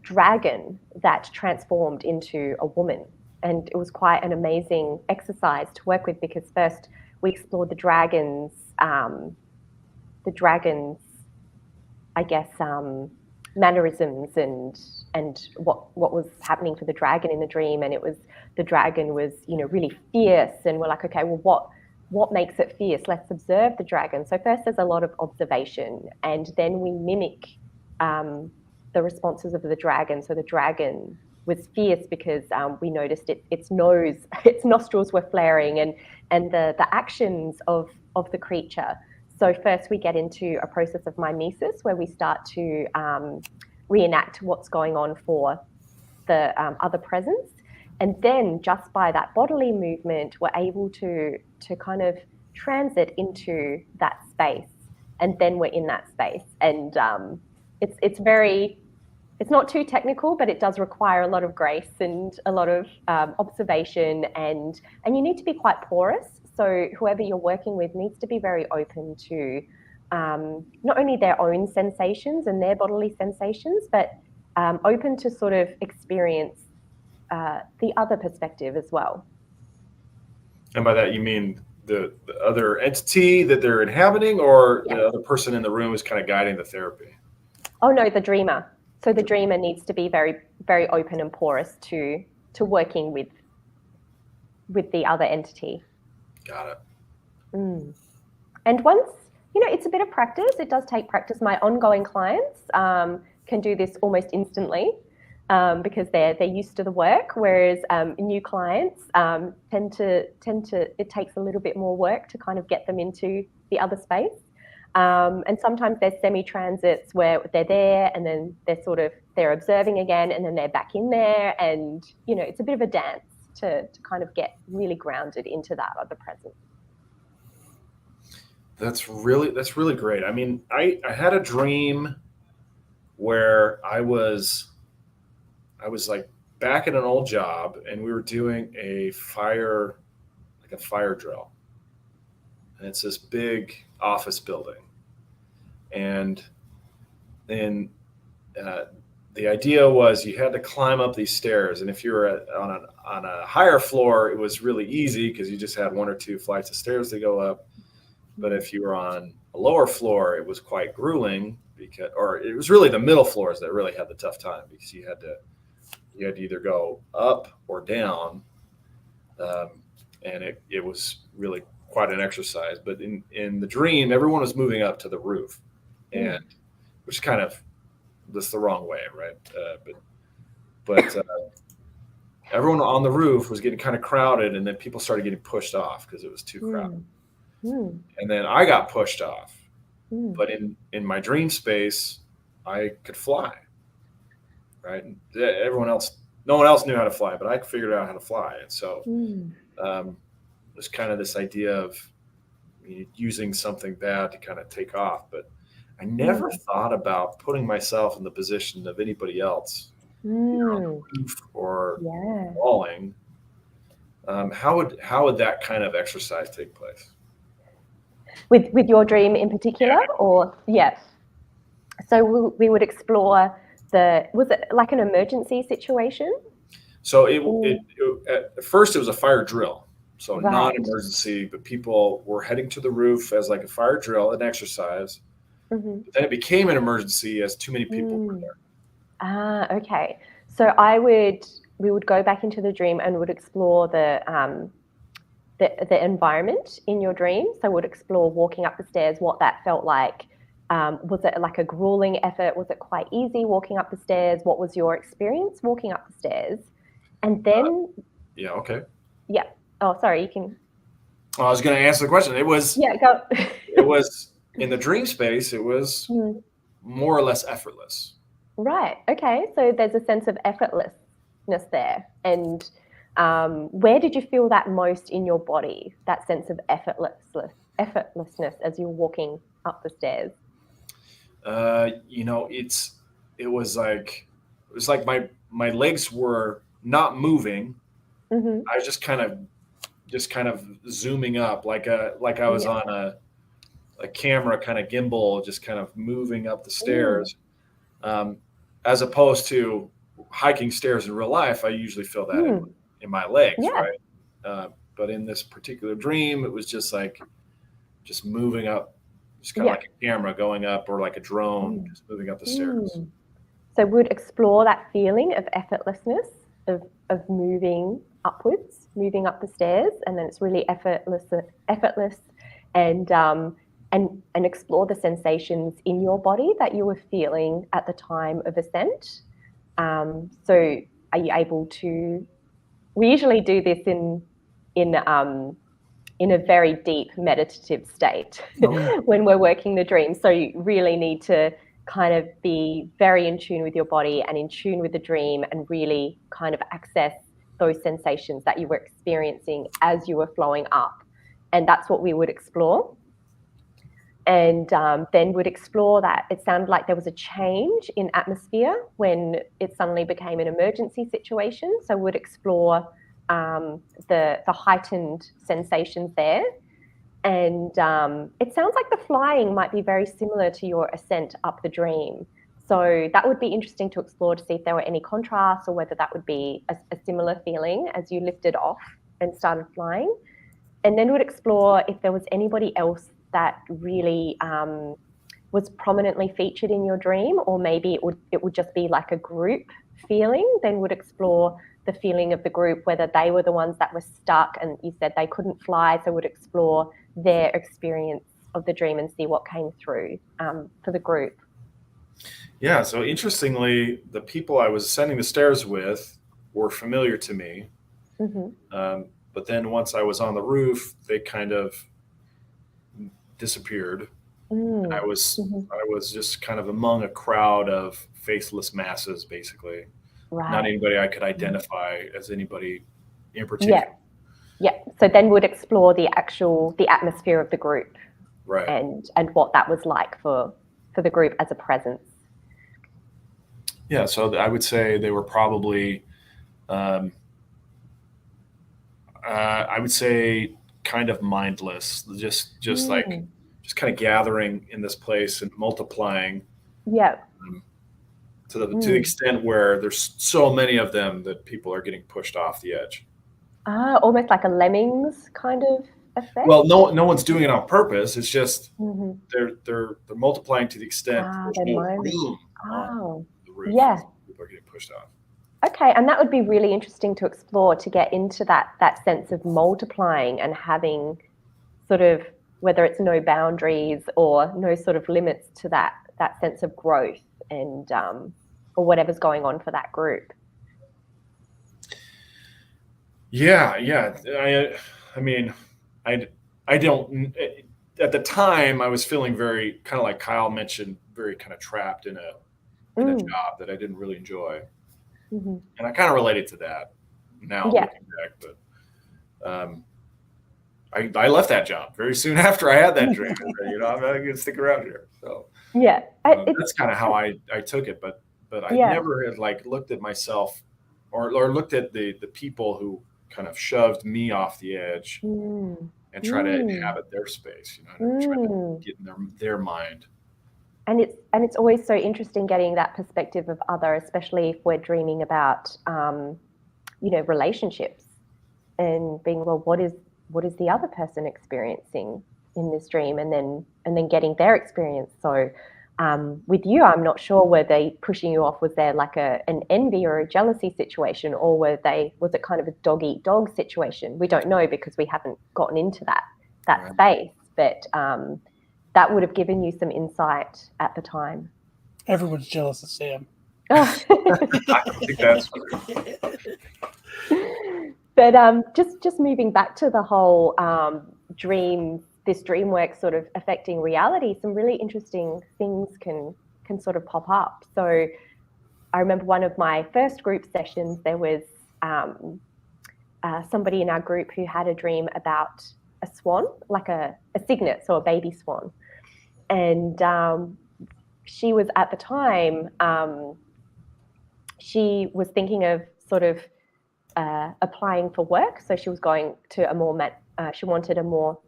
dragon that transformed into a woman. And it was quite an amazing exercise to work with, because first we explored the dragon's, I guess, mannerisms and what was happening for the dragon in the dream. And the dragon was, really fierce. And we're like, okay, well, what makes it fierce? Let's observe the dragon. So first there's a lot of observation, and then we mimic the responses of the dragon. So the dragon was fierce because we noticed its nostrils were flaring, and the actions of the creature. So first we get into a process of mimesis where we start to reenact what's going on for the other presence. And then just by that bodily movement, we're able to kind of transit into that space. And then we're in that space. And it's not too technical, but it does require a lot of grace and a lot of observation. And you need to be quite porous. So whoever you're working with needs to be very open to not only their own sensations and their bodily sensations, but open to sort of experience the other perspective as well.
And by that you mean the other entity that they're inhabiting, or
Yeah.
the other person in the room is kind of guiding the therapy?
Oh no, the dreamer. So the dreamer needs to be very, very open and porous to working with the other entity.
Got it.
And once, it's a bit of practice. It does take practice. My ongoing clients can do this almost instantly because they're used to the work, whereas new clients tend to. It takes a little bit more work to kind of get them into the other space. And sometimes there's semi-transits where they're there and then they're observing again and then they're back in there, and it's a bit of a dance to kind of get really grounded into that other presence.
That's really great. I mean, I had a dream where I was like back at an old job, and we were doing a fire drill, and it's this big office building, and then the idea was you had to climb up these stairs, and if you were on a higher floor, it was really easy because you just had one or two flights of stairs to go up. But if you were on a lower floor, it was quite grueling or it was really the middle floors that really had the tough time, because you had to either go up or down, and it was really quite an exercise. But in the dream, everyone was moving up to the roof, and which kind of that's the wrong way, right? But everyone on the roof was getting kind of crowded, and then people started getting pushed off because it was too crowded. And then I got pushed off. But in my dream space, I could fly, right? And no one else knew how to fly, but I figured out how to fly. And so there's kind of this idea of using something bad to kind of take off. But I never thought about putting myself in the position of anybody else, either on the roof or falling. How would that kind of exercise take place?
With your dream in particular, or yes? So we would explore was it like an emergency situation?
So at first it was a fire drill, so non-emergency, but people were heading to the roof as like a fire drill, an exercise. But then it became an emergency as too many people were there.
Okay. So we would go back into the dream and would explore the environment in your dream. So we'd explore walking up the stairs, what that felt like. Was it like a grueling effort? Was it quite easy walking up the stairs? What was your experience walking up the stairs? And then...
yeah, okay.
Yeah. Oh, sorry, you can...
I was going to answer the question. It was...
Yeah, go.
It was, in the dream space, it was more or less effortless.
Right. Okay. So there's a sense of effortlessness there. And where did you feel that most in your body, that sense of effortlessness as you're walking up the stairs?
It was like my legs were not moving. I was just kind of zooming up, like I was on a camera kind of gimbal, just kind of moving up the stairs, as opposed to hiking stairs in real life. I usually feel that in my legs, right? But in this particular dream, it was just moving up, just kind of like a camera going up, or like a drone, just moving up the stairs.
So we'd explore that feeling of effortlessness, of moving upwards, moving up the stairs, and then it's really effortless, and explore the sensations in your body that you were feeling at the time of ascent. So are you able to... We usually do this in a very deep meditative state when we're working the dream. So you really need to kind of be very in tune with your body and in tune with the dream, and really kind of access those sensations that you were experiencing as you were flowing up. And that's what we would explore. And then would explore that. It sounded like there was a change in atmosphere when it suddenly became an emergency situation. So would explore the heightened sensations there. And it sounds like the flying might be very similar to your ascent up the dream. So that would be interesting to explore, to see if there were any contrasts, or whether that would be a similar feeling as you lifted off and started flying. And then would explore if there was anybody else that really was prominently featured in your dream, or maybe it would just be like a group feeling. Then would explore the feeling of the group, whether they were the ones that were stuck and you said they couldn't fly, so would explore their experience of the dream and see what came through for the group.
Yeah, so interestingly, the people I was ascending the stairs with were familiar to me. But then once I was on the roof, they kind of disappeared. I was just kind of among a crowd of faceless masses, basically.
Right.
Not anybody I could identify as anybody in particular.
Yeah. So then would explore the atmosphere of the group,
right,
and what that was like for the group as a presence.
Yeah, so I would say they were probably, I would say, kind of mindless, just kind of gathering in this place and multiplying.
Yeah.
To the extent where there's so many of them that people are getting pushed off the edge.
Almost like a lemmings kind of effect.
Well, no one's doing it on purpose. It's just they're multiplying to the extent there's no room on the roof.
Yeah.
People are getting pushed off.
Okay, and that would be really interesting to explore, to get into that sense of multiplying and having sort of, whether it's no boundaries or no sort of limits to that sense of growth and or whatever's going on for that group.
Yeah. I mean, I don't. At the time, I was feeling very, kind of like Kyle mentioned, very kind of trapped in a job that I didn't really enjoy. And I kind of related to that now looking back, but I left that job very soon after I had that dream. I'm not going to stick around here. So that's kind of how I took it. But I never had looked at myself or looked at the people who kind of shoved me off the edge and try to inhabit their space, try to get in their mind.
And it's always so interesting getting that perspective of other, especially if we're dreaming about, relationships, and being, well, what is the other person experiencing in this dream, and then getting their experience. So with you, I'm not sure, were they pushing you off? Was there like an envy or a jealousy situation, or was it kind of a dog-eat-dog situation? We don't know because we haven't gotten into that space, but that would have given you some insight at the time.
Everyone's jealous of Sam.
I think that's true.
But just moving back to the whole this dream work sort of affecting reality, some really interesting things can sort of pop up. So I remember one of my first group sessions, there was somebody in our group who had a dream about a swan, like a cygnet, so a baby swan. And she was, at the time, she was thinking of sort of applying for work. So she was going to she wanted a more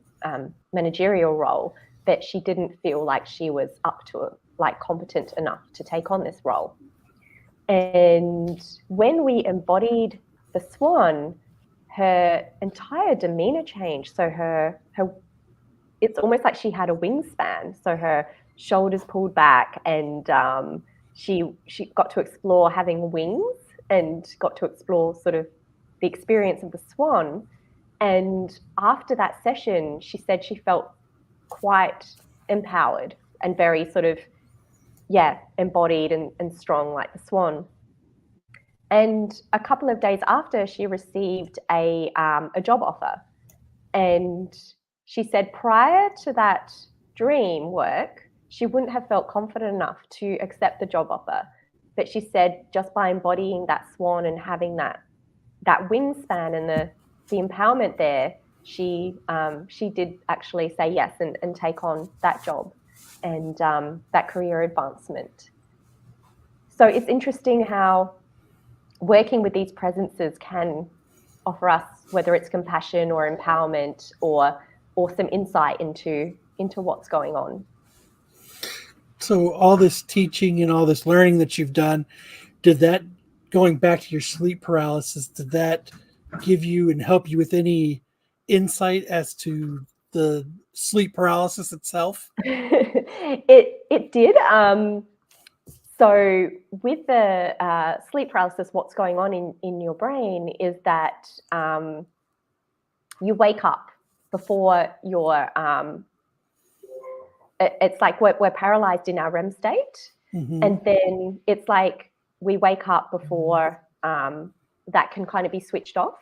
managerial role, but she didn't feel like she was up to it, like competent enough to take on this role. And when we embodied the swan, her entire demeanor changed. So her it's almost like she had a wingspan. So her shoulders pulled back, and she got to explore having wings and got to explore sort of the experience of the swan. And after that session, she said she felt quite empowered and very sort of, embodied and strong like the swan. And a couple of days after, she received a job offer. And she said prior to that dream work, she wouldn't have felt confident enough to accept the job offer. But she said just by embodying that swan and having that wingspan and the empowerment there, she did actually say yes and take on that job and that career advancement. So it's interesting how working with these presences can offer us, whether it's compassion or empowerment or some insight into what's going on.
So all this teaching and all this learning that you've done, did that, going back to your sleep paralysis, did that give you and help you with any insight as to the sleep paralysis itself?
It did. So with the sleep paralysis, what's going on in your brain is that you wake up before your it's like we're paralyzed in our REM state, and then it's like we wake up before that can kind of be switched off.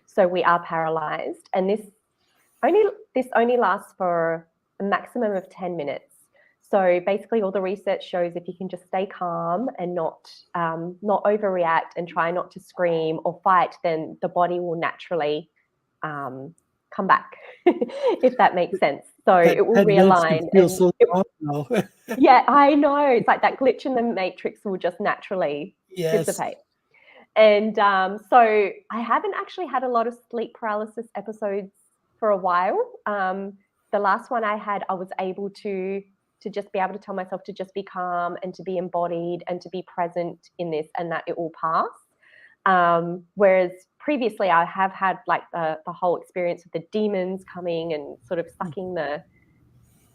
So we are paralyzed, and this only lasts for a maximum of 10 minutes. So basically, all the research shows if you can just stay calm and not overreact and try not to scream or fight, then the body will naturally come back, if that makes sense. So it will realign. Yeah, I know. It's like that glitch in the matrix will just naturally dissipate. And so I haven't actually had a lot of sleep paralysis episodes for a while. The last one I had, I was able to just be able to tell myself to just be calm and to be embodied and to be present in this, and that it will pass. Whereas previously I have had like the whole experience of the demons coming and sort of sucking the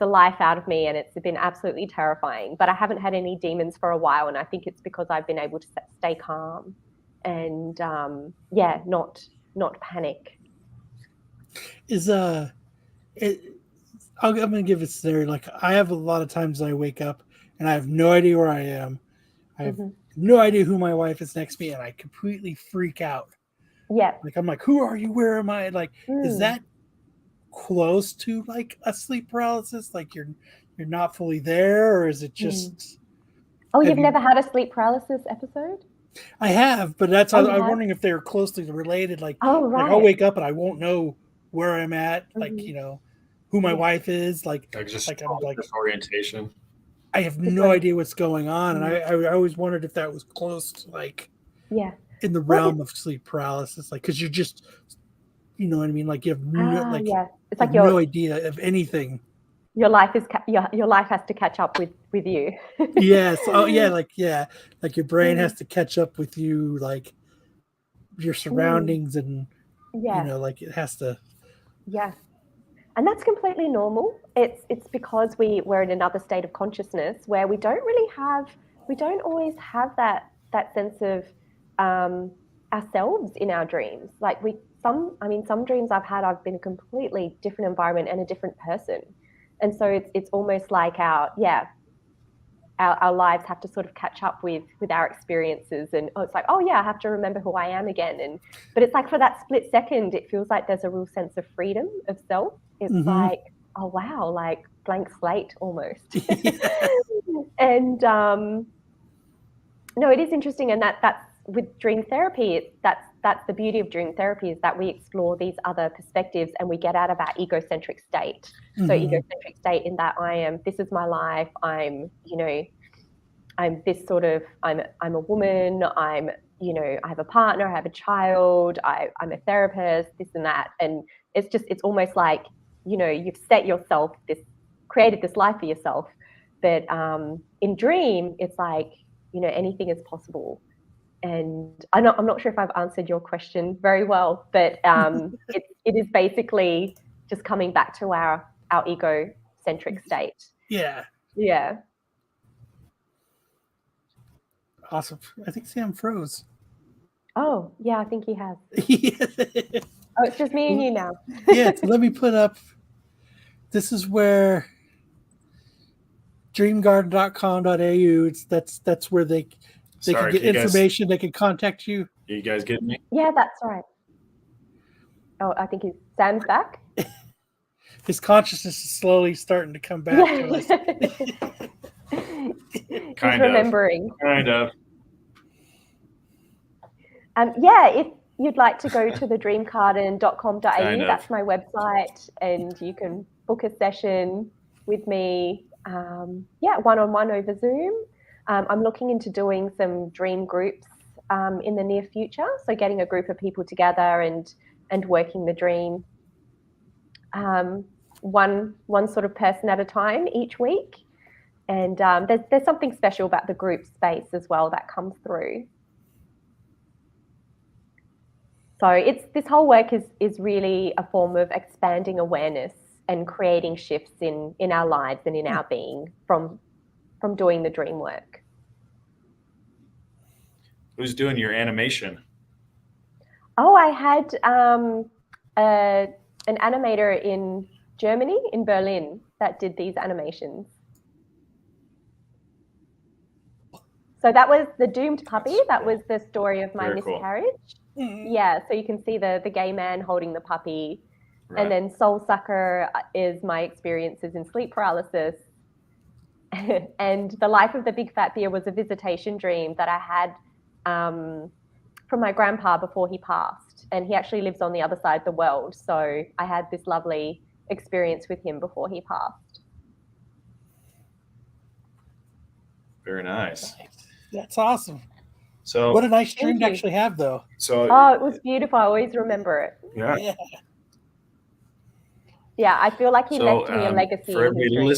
life out of me, and it's been absolutely terrifying. But I haven't had any demons for a while, and I think it's because I've been able to stay calm and not panic.
I'm going to give a scenario. Like, I have a lot of times I wake up and I have no idea where I am. I have no idea who my wife is next to me, and I completely freak out.
Yeah.
Like, I'm like, who are you? Where am I? Like, is that close to like a sleep paralysis? Like you're not fully there, or is it just?
Oh, you've never had a sleep paralysis episode?
I have, but that's I'm wondering if they're closely related. Like, like I'll wake up and I won't know where I'm at. Like, who my wife is. Like I'm like
disorientation.
I have no idea what's going on, and I always wondered if that was close to like in the realm of sleep paralysis, like because you're just, you know what I mean, like you have it's like no idea of anything.
Your life is your life has to catch up with you.
Yes. Oh yeah, like your brain has to catch up with you, like your surroundings, and like it has to.
Yeah. And that's completely normal. It's because we're in another state of consciousness where we don't always have that sense of ourselves in our dreams. Like some dreams I've had, I've been a completely different environment and a different person. And so it's almost like our lives have to sort of catch up with our experiences, and it's like, oh yeah, I have to remember who I am again. But it's like for that split second, it feels like there's a real sense of freedom of self. It's like, oh wow, like blank slate almost. And no, it is interesting, and that's with dream therapy. That's the beauty of dream therapy, is that we explore these other perspectives and we get out of our egocentric state. So egocentric state in that this is my life. I'm this sort of, I'm a woman. I have a partner. I have a child. I'm a therapist. This and that, and it's almost like you've created this life for yourself. But in dream, it's like anything is possible. And I'm not sure if I've answered your question very well, but it is basically just coming back to our egocentric state.
Yeah. Awesome. I think Sam froze.
Oh yeah, I think he has. Oh, it's just me and you now.
Yeah. So let me put up. This is where dreamgarden.com.au. That's where they can get information. They can contact you.
You guys getting me?
Yeah, that's right. Oh, I think Sam's back.
His consciousness is slowly starting to come back to us.
He's remembering.
Kind of.
If you'd like to go to the dreamgarden.com.au, that's my website, and you can book a session with me, one-on-one over Zoom. I'm looking into doing some dream groups in the near future, so getting a group of people together and working the dream one sort of person at a time each week. And there's something special about the group space as well that comes through. So it's this whole work is really a form of expanding awareness and creating shifts in our lives and in our being from doing the dream work.
Who's doing your animation?
Oh, I had an animator in Germany, in Berlin, that did these animations. So that was the doomed puppy. That was the story of my miscarriage. Cool. Yeah, so you can see the gay man holding the puppy. Right. And then Soul Sucker is my experiences in sleep paralysis. And The Life of the Big Fat Beer was a visitation dream that I had from my grandpa before he passed. And he actually lives on the other side of the world. So I had this lovely experience with him before he passed.
Very nice.
That's awesome.
So
what a nice dream to actually have, though.
So
it was beautiful. I always remember it.
Yeah.
Yeah, I feel like he left me a legacy in his dream.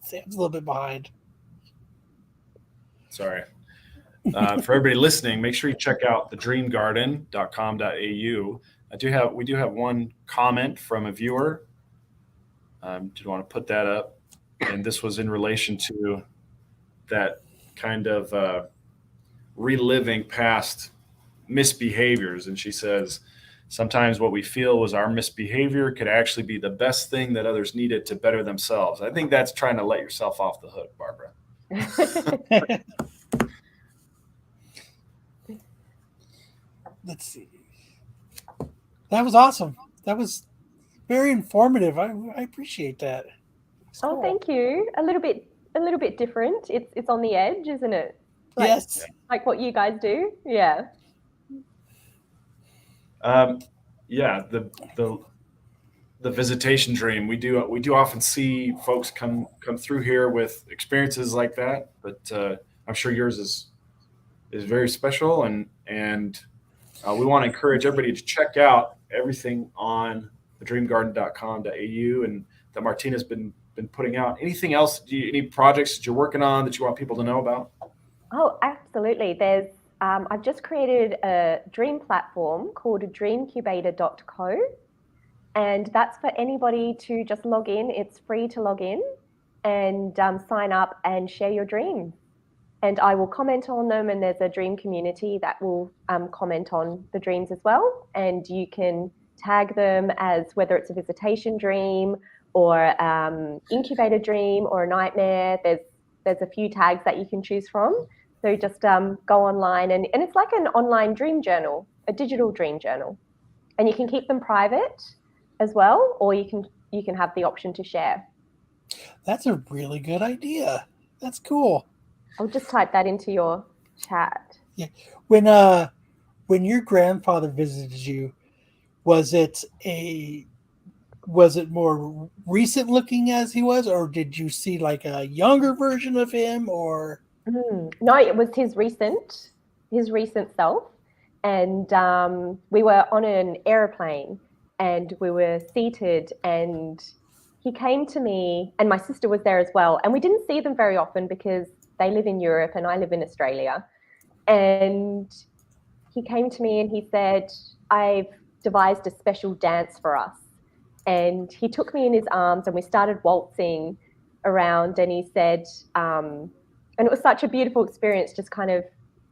Sam's a little bit behind.
Sorry. For everybody listening, make sure you check out thedreamgarden.com.au. We do have one comment from a viewer. Did want to put that up, and this was in relation to that kind of reliving past misbehaviors. And she says, sometimes what we feel was our misbehavior could actually be the best thing that others needed to better themselves. I think that's trying to let yourself off the hook, Barbara.
Let's see. That was awesome. That was very informative. I appreciate that.
Cool. Thank you. A little bit different. It's on the edge, isn't it?
Yes.
Like what you guys do. Yeah.
Yeah. The visitation dream. We do often see folks come through here with experiences like that, but I'm sure yours is very special, and we want to encourage everybody to check out everything on thedreamgarden.com.au and that Martina's been putting out. Anything else? Any projects that you're working on that you want people to know about?
Oh, absolutely. There's I've just created a dream platform called dreamcubator.co, and that's for anybody to just log in. It's free to log in and sign up and share your dreams. And I will comment on them, and there's a dream community that will comment on the dreams as well. And you can tag them as whether it's a visitation dream or incubator dream or a nightmare. There's a few tags that you can choose from. So just go online, and it's like an online dream journal, a digital dream journal. And you can keep them private as well, or you can have the option to share.
That's a really good idea. That's cool.
I'll just type that into your chat.
Yeah. When your grandfather visited you, was it more recent looking as he was, or did you see like a younger version of him, or?
No, it was his recent self. And we were on an airplane and we were seated, and he came to me, and my sister was there as well. And we didn't see them very often because they live in Europe and I live in Australia. And he came to me and he said, I've devised a special dance for us. And he took me in his arms and we started waltzing around, and he said, and it was such a beautiful experience, just kind of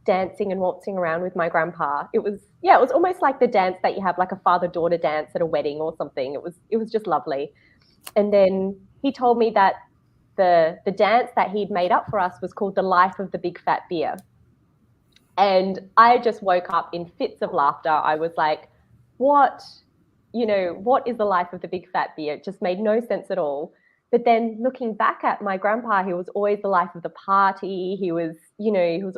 dancing and waltzing around with my grandpa. It was almost like the dance that you have, like a father-daughter dance at a wedding or something. It was just lovely. And then he told me that the dance that he'd made up for us was called The Life of the Big Fat Beer. And I just woke up in fits of laughter. I was like, what is the life of the big fat beer? It just made no sense at all. But then looking back at my grandpa, he was always the life of the party. He was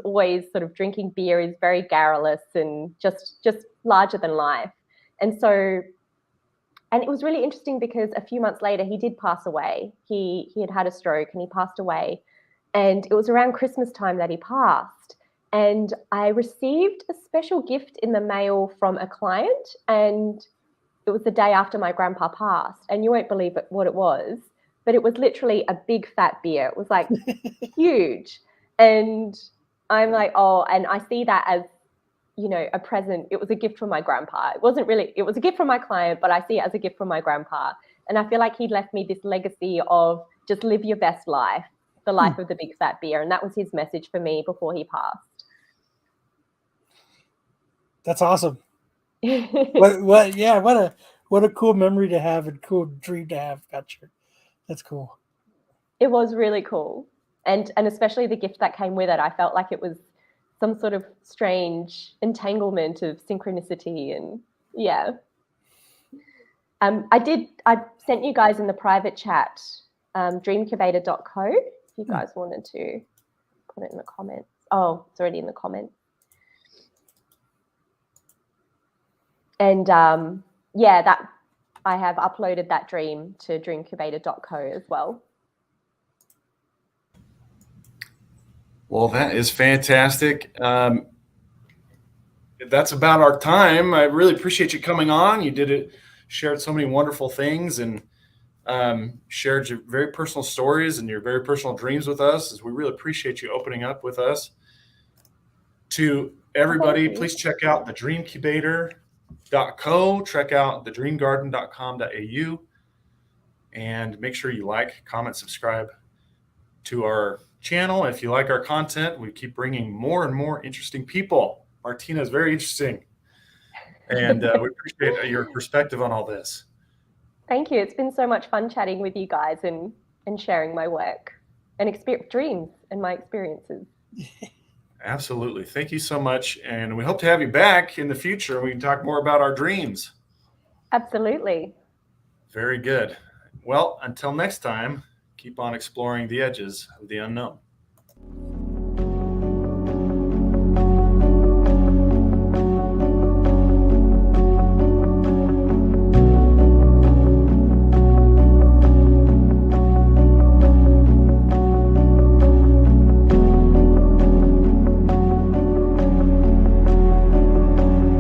always sort of drinking beer. He's very garrulous and just larger than life. And it was really interesting because a few months later, he did pass away. He had a stroke and he passed away. And it was around Christmas time that he passed. And I received a special gift in the mail from a client, and it was the day after my grandpa passed. And you won't believe what it was, but it was literally a big fat beer. It was like huge. And I'm like, oh, and I see that as a present. It was a gift from my grandpa. It was a gift from my client, but I see it as a gift from my grandpa. And I feel like he left me this legacy of just live your best life, the life of the big fat beer. And that was his message for me before he passed.
That's awesome. What a cool memory to have and cool dream to have. Gotcha. That's cool.
It was really cool. And especially the gift that came with it. I felt like it was some sort of strange entanglement of synchronicity. And yeah. I sent you guys in the private chat, dreamcubator.co, if you guys wanted to put it in the comments. Oh, it's already in the comments. And that I have uploaded that dream to dreamcubator.co as well.
Well, that is fantastic. That's about our time. I really appreciate you coming on. You did it, shared so many wonderful things, and shared your very personal stories and your very personal dreams with us. We really appreciate you opening up with us. To everybody, please check out the dreamcubator.co, check out thedreamgarden.com.au, and make sure you like, comment, subscribe to our channel. If you like our content, we keep bringing more and more interesting people. Martina is very interesting, and we appreciate your perspective on all this.
Thank you. It's been so much fun chatting with you guys and sharing my work and dreams and my experiences.
Absolutely. Thank you so much. And we hope to have you back in the future. We can talk more about our dreams.
Absolutely.
Very good. Well, until next time, keep on exploring the edges of the unknown.